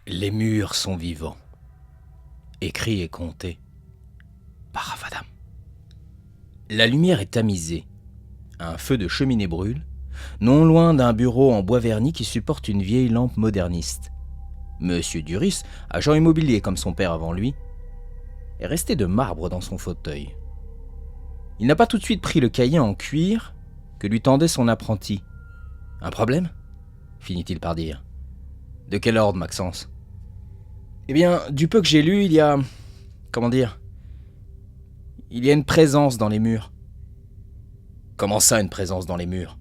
Les murs sont vivants, écrits et comptés par Rafadam. La lumière est tamisée. Un feu de cheminée brûle, non loin d'un bureau en bois verni qui supporte une vieille lampe moderniste. Monsieur Duris, agent immobilier comme son père avant lui, est resté de marbre dans son fauteuil. Il n'a pas tout de suite pris le cahier en cuir que lui tendait son apprenti. « Un problème ?» finit-il par dire. « De quel ordre, Maxence ?»« Eh bien, du peu que j'ai lu, il y a... Comment dire ? Il y a une présence dans les murs. » « Comment ça, une présence dans les murs ?»«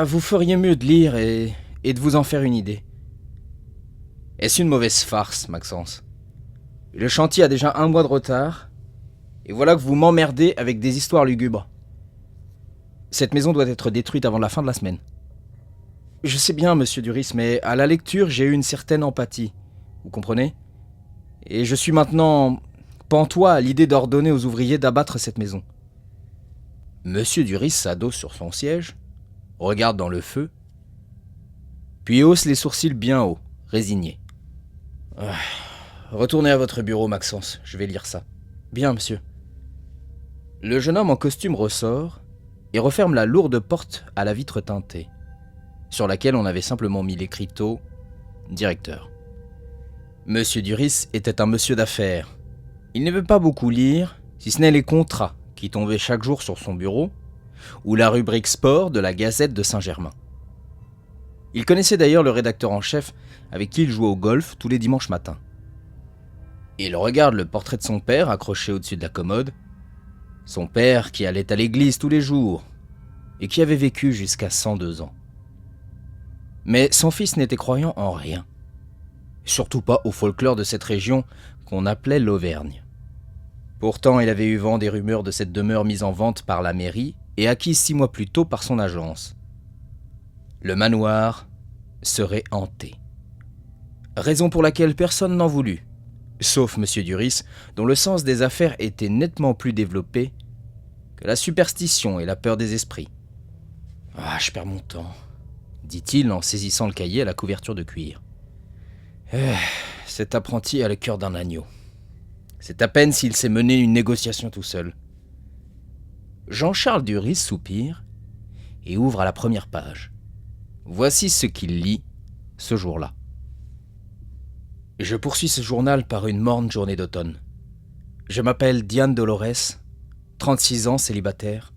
Vous feriez mieux de lire et de vous en faire une idée. » « Est-ce une mauvaise farce, Maxence ? Le chantier a déjà 1 mois de retard, et voilà que vous m'emmerdez avec des histoires lugubres. Cette maison doit être détruite avant la fin de la semaine. Je sais bien, monsieur Duris, mais à la lecture, j'ai eu une certaine empathie. Vous comprenez ? Et je suis maintenant pantois à l'idée d'ordonner aux ouvriers d'abattre cette maison. Monsieur Duris s'adosse sur son siège, regarde dans le feu, puis hausse les sourcils bien hauts, résigné. Retournez à votre bureau, Maxence, je vais lire ça. Bien, monsieur. Le jeune homme en costume ressort et referme la lourde porte à la vitre teintée, sur laquelle on avait simplement mis l'écriteau « Directeur ». Monsieur Duris était un monsieur d'affaires. Il n'aimait pas beaucoup lire, si ce n'est les contrats qui tombaient chaque jour sur son bureau, ou la rubrique sport de la Gazette de Saint-Germain. Il connaissait d'ailleurs le rédacteur en chef avec qui il jouait au golf tous les dimanches matins. Il regarde le portrait de son père accroché au-dessus de la commode, son père qui allait à l'église tous les jours et qui avait vécu jusqu'à 102 ans. Mais son fils n'était croyant en rien, surtout pas au folklore de cette région qu'on appelait l'Auvergne. Pourtant, il avait eu vent des rumeurs de cette demeure mise en vente par la mairie et acquise 6 mois plus tôt par son agence. Le manoir serait hanté. Raison pour laquelle personne n'en voulut, sauf M. Duris, dont le sens des affaires était nettement plus développé que la superstition et la peur des esprits. « Je perds mon temps », dit-il en saisissant le cahier à la couverture de cuir. « Cet apprenti a le cœur d'un agneau. C'est à peine s'il sait mener une négociation tout seul. » Jean-Charles Duris soupire et ouvre à la première page. Voici ce qu'il lit ce jour-là. Je poursuis ce journal par une morne journée d'automne. Je m'appelle Diane Dolores, 36 ans, célibataire.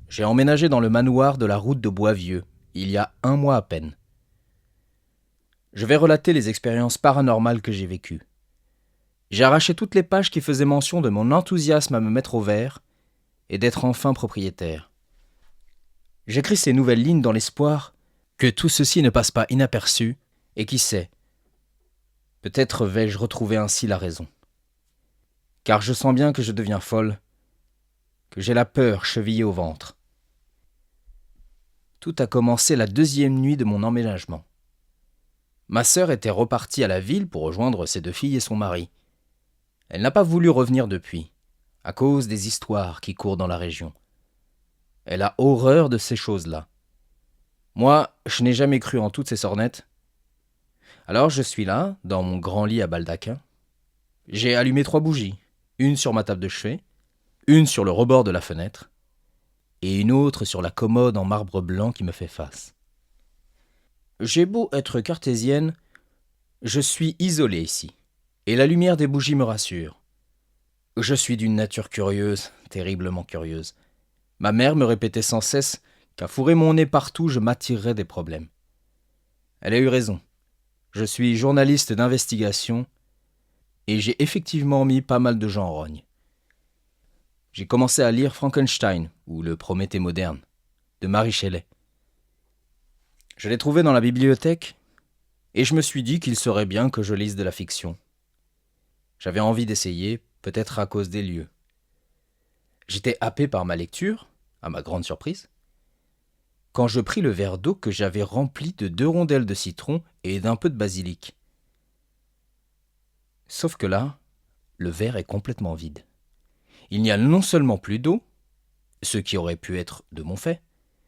J'ai emménagé dans le manoir de la route de Boisvieux, il y a 1 mois à peine. Je vais relater les expériences paranormales que j'ai vécues. J'ai arraché toutes les pages qui faisaient mention de mon enthousiasme à me mettre au vert et d'être enfin propriétaire. J'écris ces nouvelles lignes dans l'espoir que tout ceci ne passe pas inaperçu, et qui sait, peut-être vais-je retrouver ainsi la raison. Car je sens bien que je deviens folle, que j'ai la peur chevillée au ventre. Tout a commencé la 2e nuit de mon emménagement. Ma sœur était repartie à la ville pour rejoindre ses 2 filles et son mari. Elle n'a pas voulu revenir depuis, à cause des histoires qui courent dans la région. Elle a horreur de ces choses-là. Moi, je n'ai jamais cru en toutes ces sornettes. Alors je suis là, dans mon grand lit à baldaquin. J'ai allumé 3 bougies, une sur ma table de chevet, une sur le rebord de la fenêtre, et une autre sur la commode en marbre blanc qui me fait face. J'ai beau être cartésienne, je suis isolé ici, et la lumière des bougies me rassure. Je suis d'une nature curieuse, terriblement curieuse. Ma mère me répétait sans cesse qu'à fourrer mon nez partout, je m'attirerais des problèmes. Elle a eu raison. Je suis journaliste d'investigation et j'ai effectivement mis pas mal de gens en rogne. J'ai commencé à lire Frankenstein, ou le Prométhée moderne, de Mary Shelley. Je l'ai trouvé dans la bibliothèque et je me suis dit qu'il serait bien que je lise de la fiction. J'avais envie d'essayer, peut-être à cause des lieux. J'étais happé par ma lecture, à ma grande surprise, quand je pris le verre d'eau que j'avais rempli de 2 rondelles de citron et d'un peu de basilic. Sauf que là, le verre est complètement vide. Il n'y a non seulement plus d'eau, ce qui aurait pu être de mon fait,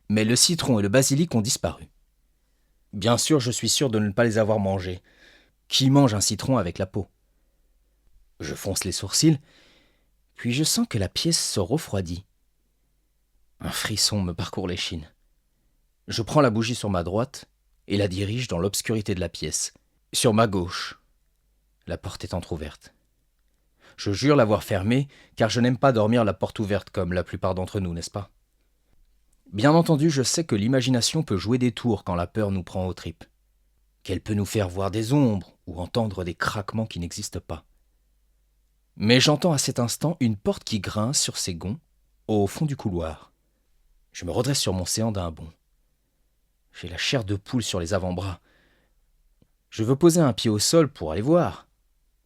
mais le citron et le basilic ont disparu. Bien sûr, je suis sûr de ne pas les avoir mangés. Qui mange un citron avec la peau? Je fronce les sourcils, puis je sens que la pièce se refroidit. Un frisson me parcourt l'échine. Je prends la bougie sur ma droite et la dirige dans l'obscurité de la pièce. Sur ma gauche, la porte est entr'ouverte. Je jure l'avoir fermée, car je n'aime pas dormir la porte ouverte comme la plupart d'entre nous, n'est-ce pas? Bien entendu, je sais que l'imagination peut jouer des tours quand la peur nous prend aux tripes. Qu'elle peut nous faire voir des ombres ou entendre des craquements qui n'existent pas. Mais j'entends à cet instant une porte qui grince sur ses gonds au fond du couloir. Je me redresse sur mon séant d'un bond. J'ai la chair de poule sur les avant-bras. Je veux poser un pied au sol pour aller voir,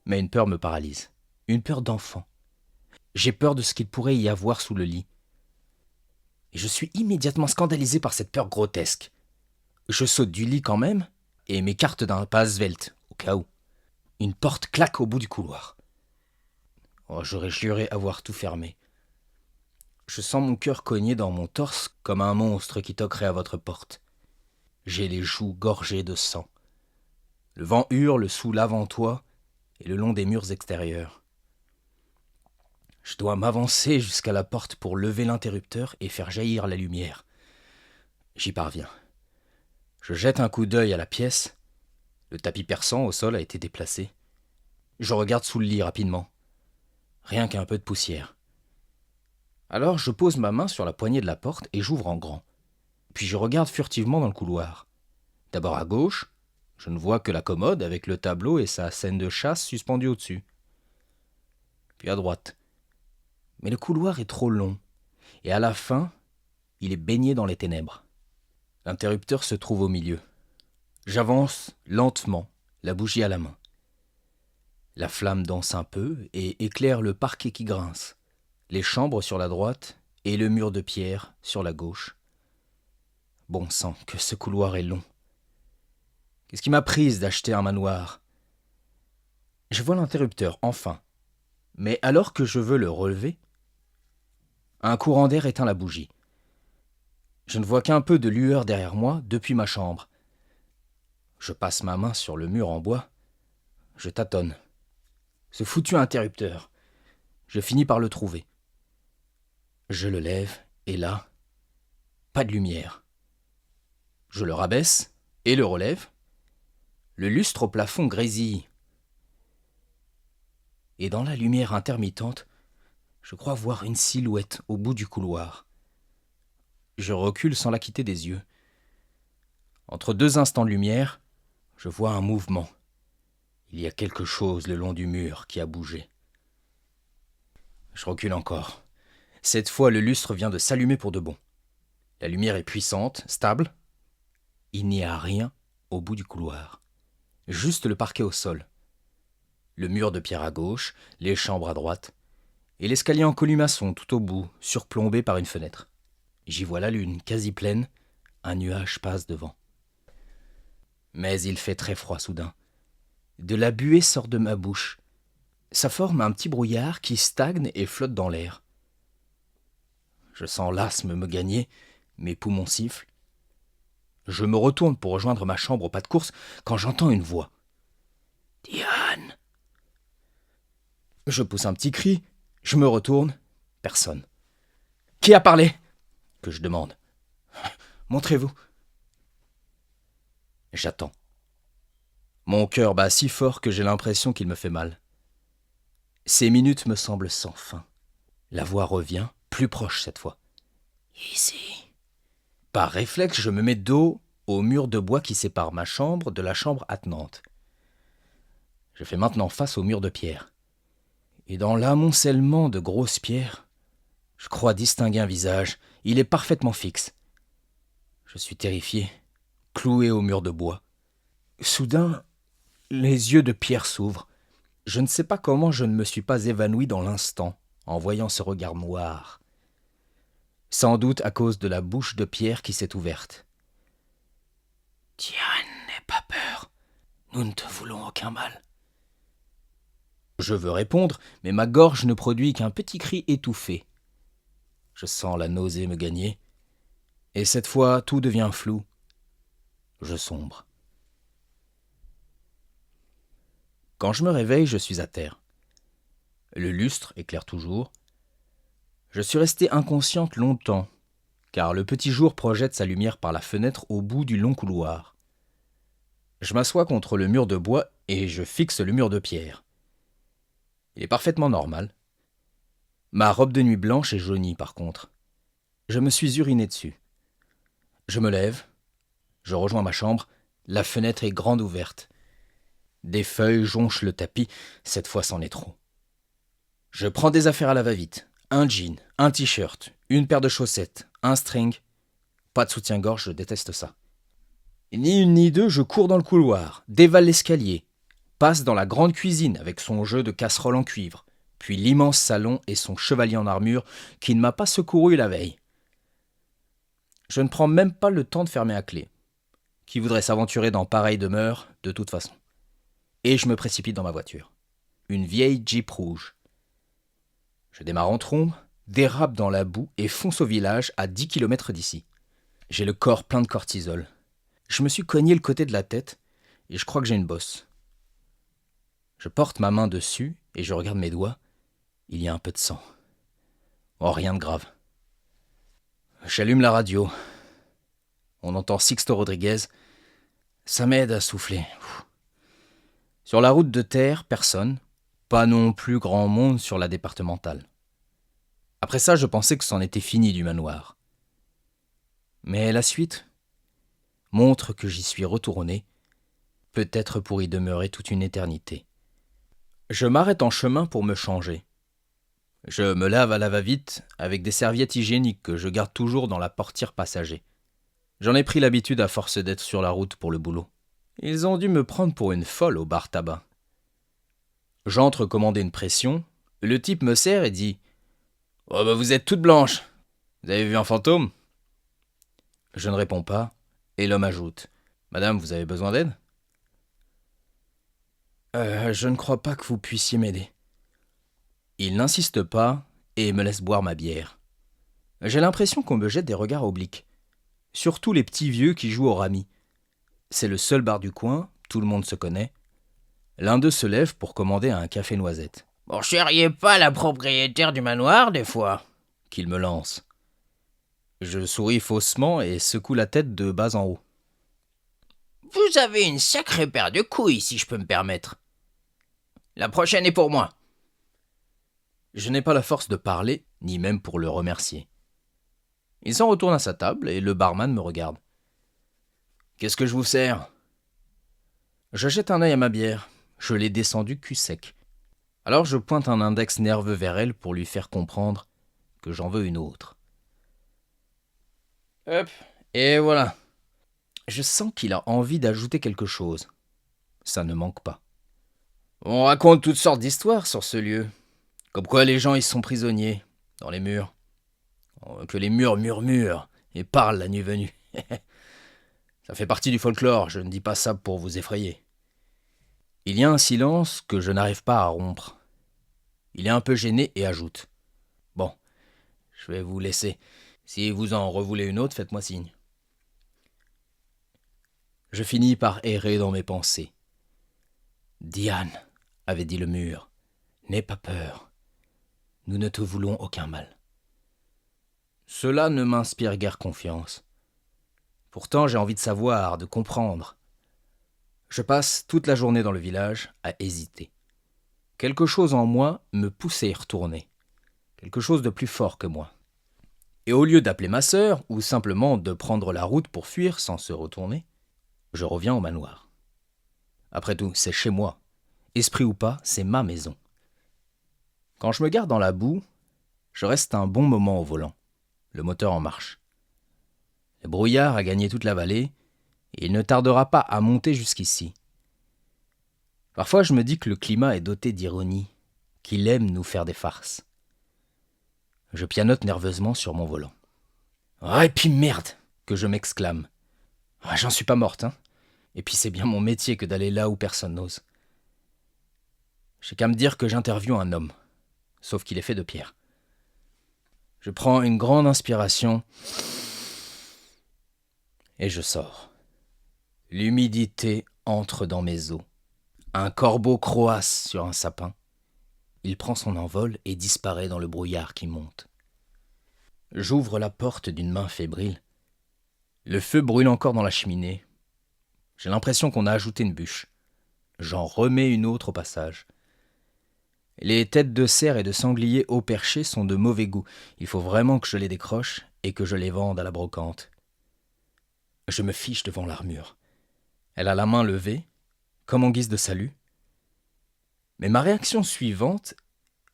mais une peur me paralyse. Une peur d'enfant. J'ai peur de ce qu'il pourrait y avoir sous le lit. Et je suis immédiatement scandalisé par cette peur grotesque. Je saute du lit quand même et m'écarte d'un pas svelte, au cas où. Une porte claque au bout du couloir. Oh, j'aurais juré avoir tout fermé. Je sens mon cœur cogner dans mon torse comme un monstre qui toquerait à votre porte. J'ai les joues gorgées de sang. Le vent hurle sous l'avant-toit et le long des murs extérieurs. Je dois m'avancer jusqu'à la porte pour lever l'interrupteur et faire jaillir la lumière. J'y parviens. Je jette un coup d'œil à la pièce. Le tapis persan au sol a été déplacé. Je regarde sous le lit rapidement. Rien qu'un peu de poussière. Alors je pose ma main sur la poignée de la porte et j'ouvre en grand. Puis je regarde furtivement dans le couloir. D'abord à gauche, je ne vois que la commode avec le tableau et sa scène de chasse suspendue au-dessus. Puis à droite. Mais le couloir est trop long, et à la fin, il est baigné dans les ténèbres. L'interrupteur se trouve au milieu. J'avance lentement, la bougie à la main. La flamme danse un peu et éclaire le parquet qui grince, les chambres sur la droite et le mur de pierre sur la gauche. Bon sang, que ce couloir est long. Qu'est-ce qui m'a prise d'acheter un manoir? Je vois l'interrupteur, enfin. Mais alors que je veux le relever, un courant d'air éteint la bougie. Je ne vois qu'un peu de lueur derrière moi depuis ma chambre. Je passe ma main sur le mur en bois. Je tâtonne. Ce foutu interrupteur. Je finis par le trouver. Je le lève, et là, pas de lumière. Je le rabaisse et le relève. Le lustre au plafond grésille. Et dans la lumière intermittente, je crois voir une silhouette au bout du couloir. Je recule sans la quitter des yeux. Entre deux instants de lumière, je vois un mouvement. Il y a quelque chose le long du mur qui a bougé. Je recule encore. Cette fois, le lustre vient de s'allumer pour de bon. La lumière est puissante, stable. Il n'y a rien au bout du couloir. Juste le parquet au sol. Le mur de pierre à gauche, les chambres à droite, et l'escalier en colimaçon tout au bout, surplombé par une fenêtre. J'y vois la lune, quasi pleine, un nuage passe devant. Mais il fait très froid soudain. De la buée sort de ma bouche. Ça forme un petit brouillard qui stagne et flotte dans l'air. Je sens l'asthme me gagner, mes poumons sifflent. Je me retourne pour rejoindre ma chambre au pas de course quand j'entends une voix. « Diane !» Je pousse un petit cri, je me retourne, personne. « Qui a parlé ?» que je demande. « Montrez-vous. » J'attends. Mon cœur bat si fort que j'ai l'impression qu'il me fait mal. Ces minutes me semblent sans fin. La voix revient, plus proche cette fois. « Ici. » Par réflexe, je me mets dos au mur de bois qui sépare ma chambre de la chambre attenante. Je fais maintenant face au mur de pierre. Et dans l'amoncellement de grosses pierres, je crois distinguer un visage. Il est parfaitement fixe. Je suis terrifié, cloué au mur de bois. Soudain, les yeux de Pierre s'ouvrent. Je ne sais pas comment je ne me suis pas évanoui dans l'instant en voyant ce regard noir. Sans doute à cause de la bouche de Pierre qui s'est ouverte. « Diane, n'aie pas peur. Nous ne te voulons aucun mal. » Je veux répondre, mais ma gorge ne produit qu'un petit cri étouffé. Je sens la nausée me gagner, et cette fois tout devient flou. Je sombre. Quand je me réveille, je suis à terre. Le lustre éclaire toujours. Je suis restée inconsciente longtemps, car le petit jour projette sa lumière par la fenêtre au bout du long couloir. Je m'assois contre le mur de bois et je fixe le mur de pierre. Il est parfaitement normal. Ma robe de nuit blanche est jaunie par contre. Je me suis uriné dessus. Je me lève, je rejoins ma chambre, la fenêtre est grande ouverte. Des feuilles jonchent le tapis, cette fois c'en est trop. Je prends des affaires à la va-vite. Un jean, un t-shirt, une paire de chaussettes, un string. Pas de soutien-gorge, je déteste ça. Ni une ni deux, je cours dans le couloir, dévale l'escalier, passe dans la grande cuisine avec son jeu de casseroles en cuivre, puis l'immense salon et son chevalier en armure qui ne m'a pas secouru la veille. Je ne prends même pas le temps de fermer à clé. Qui voudrait s'aventurer dans pareille demeure, de toute façon. Et je me précipite dans ma voiture. Une vieille Jeep rouge. Je démarre en trombe, dérape dans la boue et fonce au village à 10 km d'ici. J'ai le corps plein de cortisol. Je me suis cogné le côté de la tête et je crois que j'ai une bosse. Je porte ma main dessus et je regarde mes doigts. Il y a un peu de sang. Oh, rien de grave. J'allume la radio. On entend Sixto Rodriguez. Ça m'aide à souffler. Sur la route de terre, personne. Pas non plus grand monde sur la départementale. Après ça, je pensais que c'en était fini du manoir. Mais la suite montre que j'y suis retourné, peut-être pour y demeurer toute une éternité. Je m'arrête en chemin pour me changer. Je me lave à la va-vite avec des serviettes hygiéniques que je garde toujours dans la portière passager. J'en ai pris l'habitude à force d'être sur la route pour le boulot. Ils ont dû me prendre pour une folle au bar tabac. J'entre commander une pression, le type me sert et dit « Oh bah vous êtes toute blanche, vous avez vu un fantôme ?» Je ne réponds pas, et l'homme ajoute « Madame, vous avez besoin d'aide ?»« Je ne crois pas que vous puissiez m'aider. » Il n'insiste pas et me laisse boire ma bière. J'ai l'impression qu'on me jette des regards obliques. Surtout les petits vieux qui jouent au rami. C'est le seul bar du coin, tout le monde se connaît. L'un d'eux se lève pour commander un café noisette. « Vous cherriez pas la propriétaire du manoir, des fois ?» qu'il me lance. Je souris faussement et secoue la tête de bas en haut. « Vous avez une sacrée paire de couilles, si je peux me permettre. La prochaine est pour moi. » Je n'ai pas la force de parler, ni même pour le remercier. Il s'en retourne à sa table et le barman me regarde. « Qu'est-ce que je vous sers ?» Je jette un œil à ma bière. Je l'ai descendue cul sec. Alors je pointe un index nerveux vers elle pour lui faire comprendre que j'en veux une autre. Hop, et voilà. Je sens qu'il a envie d'ajouter quelque chose. Ça ne manque pas. On raconte toutes sortes d'histoires sur ce lieu. Comme quoi les gens y sont prisonniers, dans les murs. Que les murs murmurent et parlent la nuit venue. Ça fait partie du folklore, je ne dis pas ça pour vous effrayer. Il y a un silence que je n'arrive pas à rompre. Il est un peu gêné et ajoute. Bon, je vais vous laisser. Si vous en revoulez une autre, faites-moi signe. Je finis par errer dans mes pensées. Diane, avait dit le mur, n'aie pas peur. Nous ne te voulons aucun mal. Cela ne m'inspire guère confiance. Pourtant, j'ai envie de savoir, de comprendre. Je passe toute la journée dans le village à hésiter. Quelque chose en moi me pousse à y retourner. Quelque chose de plus fort que moi. Et au lieu d'appeler ma sœur, ou simplement de prendre la route pour fuir sans se retourner, je reviens au manoir. Après tout, c'est chez moi. Esprit ou pas, c'est ma maison. Quand je me garde dans la boue, je reste un bon moment au volant, le moteur en marche. Le brouillard a gagné toute la vallée, et il ne tardera pas à monter jusqu'ici. Parfois, je me dis que le climat est doté d'ironie, qu'il aime nous faire des farces. Je pianote nerveusement sur mon volant. « Ah, et puis merde !» que je m'exclame. Ah, j'en suis pas morte, hein. Et puis c'est bien mon métier que d'aller là où personne n'ose. J'ai qu'à me dire que j'interviewe un homme, sauf qu'il est fait de pierre. Je prends une grande inspiration et je sors. L'humidité entre dans mes os. Un corbeau croasse sur un sapin. Il prend son envol et disparaît dans le brouillard qui monte. J'ouvre la porte d'une main fébrile. Le feu brûle encore dans la cheminée. J'ai l'impression qu'on a ajouté une bûche. J'en remets une autre au passage. Les têtes de cerf et de sanglier haut perchés sont de mauvais goût. Il faut vraiment que je les décroche et que je les vende à la brocante. Je me fiche devant l'armure. Elle a la main levée, comme en guise de salut. Mais ma réaction suivante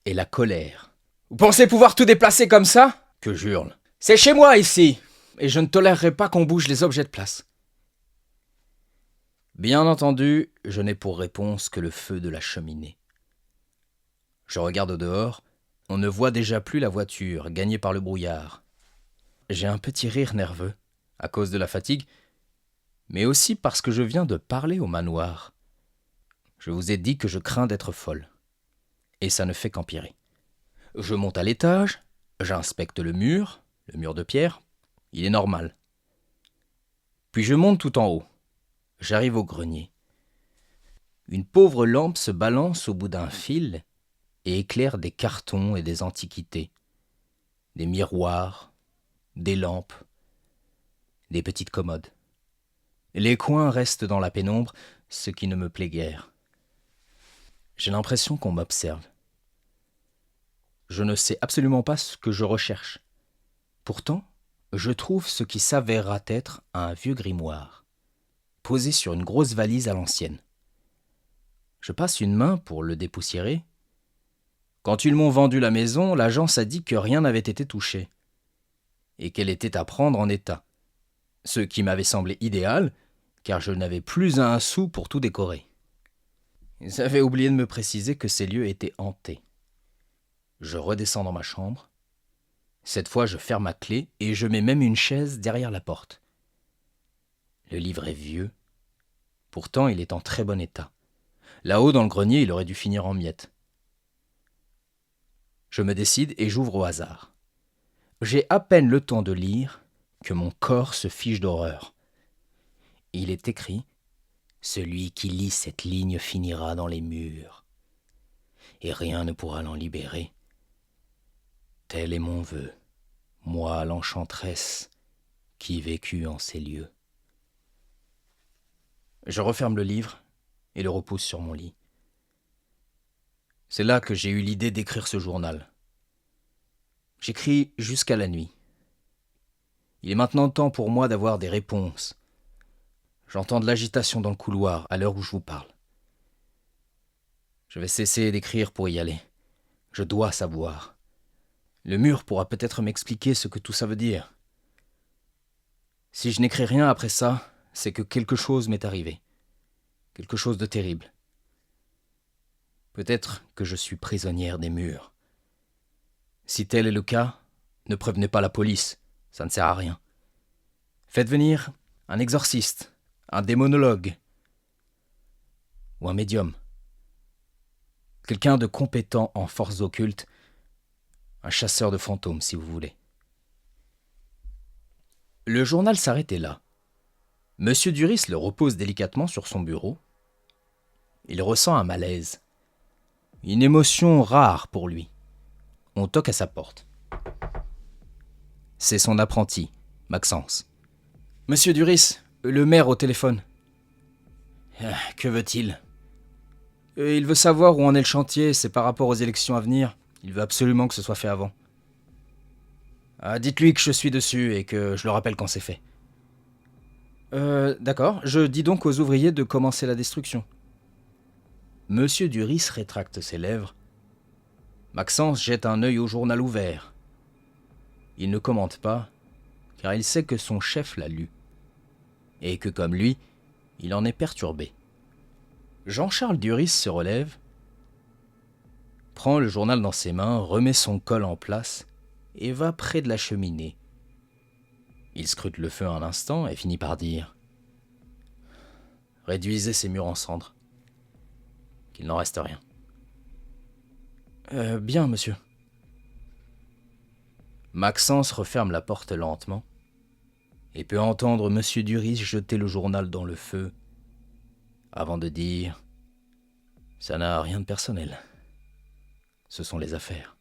est la colère. « Vous pensez pouvoir tout déplacer comme ça ?» que j'hurle. « C'est chez moi ici, et je ne tolérerai pas qu'on bouge les objets de place. » Bien entendu, je n'ai pour réponse que le feu de la cheminée. Je regarde au dehors, on ne voit déjà plus la voiture, gagnée par le brouillard. J'ai un petit rire nerveux, à cause de la fatigue, mais aussi parce que je viens de parler au manoir. Je vous ai dit que je crains d'être folle. Et ça ne fait qu'empirer. Je monte à l'étage, j'inspecte le mur de pierre, il est normal. Puis je monte tout en haut. J'arrive au grenier. Une pauvre lampe se balance au bout d'un fil et éclaire des cartons et des antiquités, des miroirs, des lampes, des petites commodes. Les coins restent dans la pénombre, ce qui ne me plaît guère. J'ai l'impression qu'on m'observe. Je ne sais absolument pas ce que je recherche. Pourtant, je trouve ce qui s'avérera être un vieux grimoire, posé sur une grosse valise à l'ancienne. Je passe une main pour le dépoussiérer. Quand ils m'ont vendu la maison, l'agence a dit que rien n'avait été touché, et qu'elle était à prendre en état. Ce qui m'avait semblé idéal, car je n'avais plus un sou pour tout décorer. Ils avaient oublié de me préciser que ces lieux étaient hantés. Je redescends dans ma chambre. Cette fois, je ferme ma clé et je mets même une chaise derrière la porte. Le livre est vieux. Pourtant, il est en très bon état. Là-haut, dans le grenier, il aurait dû finir en miettes. Je me décide et j'ouvre au hasard. J'ai à peine le temps de lire que mon corps se fige d'horreur. Il est écrit « Celui qui lit cette ligne finira dans les murs, et rien ne pourra l'en libérer. Tel est mon vœu, moi l'enchanteresse qui vécut en ces lieux. » Je referme le livre et le repousse sur mon lit. C'est là que j'ai eu l'idée d'écrire ce journal. J'écris jusqu'à la nuit. Il est maintenant temps pour moi d'avoir des réponses. J'entends de l'agitation dans le couloir à l'heure où je vous parle. Je vais cesser d'écrire pour y aller. Je dois savoir. Le mur pourra peut-être m'expliquer ce que tout ça veut dire. Si je n'écris rien après ça, c'est que quelque chose m'est arrivé. Quelque chose de terrible. Peut-être que je suis prisonnière des murs. Si tel est le cas, ne prévenez pas la police, ça ne sert à rien. Faites venir un exorciste, un démonologue ou un médium. Quelqu'un de compétent en forces occultes, un chasseur de fantômes si vous voulez. Le journal s'arrêtait là. Monsieur Duris le repose délicatement sur son bureau. Il ressent un malaise. Une émotion rare pour lui. On toque à sa porte. C'est son apprenti, Maxence. « Monsieur Duris, le maire au téléphone. »« Que veut-il ?»« Il veut savoir où en est le chantier, c'est par rapport aux élections à venir. Il veut absolument que ce soit fait avant. »« Dites-lui que je suis dessus et que je le rappelle quand c'est fait. »« D'accord, je dis donc aux ouvriers de commencer la destruction. » Monsieur Duris rétracte ses lèvres. Maxence jette un œil au journal ouvert. Il ne commente pas, car il sait que son chef l'a lu, et que comme lui, il en est perturbé. Jean-Charles Duris se relève, prend le journal dans ses mains, remet son col en place et va près de la cheminée. Il scrute le feu un instant et finit par dire « Réduisez ces murs en cendres, qu'il n'en reste rien. » Bien, monsieur. Maxence referme la porte lentement. et peut entendre Monsieur Duris jeter le journal dans le feu, avant de dire « Ça n'a rien de personnel. Ce sont les affaires. »